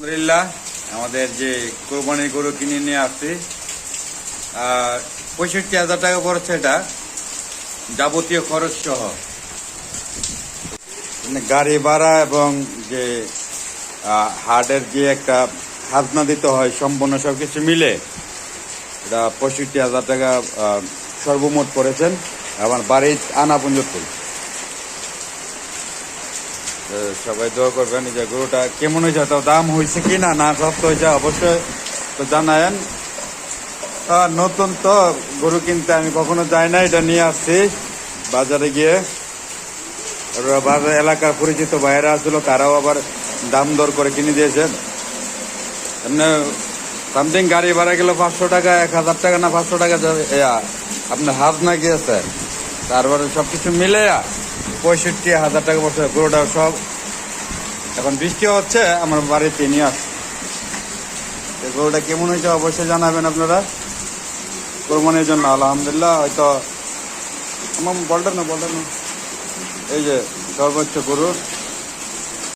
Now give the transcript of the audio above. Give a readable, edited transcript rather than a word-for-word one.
আলহামদুলিল্লাহ আমাদের যে কোরবানির গরু কিনে নিয়ে আসছি 65,000 টাকা পড়েছে। এটা যাবতীয় খরচ সহ মানে গাড়ি ভাড়া এবং যে হাটের যে একটা খাজনা দিতে হয় সম্পূর্ণ সবকিছু মিলে এটা 65,000 টাকা সর্বমোট পড়েছেন আমার বাড়ির আনা পর্যন্ত। সবাই দোয়া করবেন যে গরুটা কেমন হয়েছে, তো দাম হয়েছে কি না না সব হয়েছে অবশ্যই তো জানায়েন। নতুন তো গরু কিনতে আমি কখনো যাই না, এটা নিয়ে আসছি বাজারে গিয়ে। বাজার এলাকার পরিচিত ভাইয়েরা আসছিল, তারাও আবার দাম দর করে কিনে দিয়েছেন। এমনি সামথিং গাড়ি ভাড়া গেল 500 টাকা, 1000 টাকা না 500 টাকা আপনার হাত না গিয়েছে, তারপরে সবকিছু মিলে 65,000 টাকা পড়ছে গরুটা সব। এখন বৃষ্টি হচ্ছে, আমার বাড়িতে নিয়ে আসছে। গরুটা কেমন হয়েছে অবশ্যই জানাবেন আপনারা কোরবানির জন্য। আলহামদুলিল্লাহ হয়তো আমার বলটা না এই যে সর্বোচ্চ গরু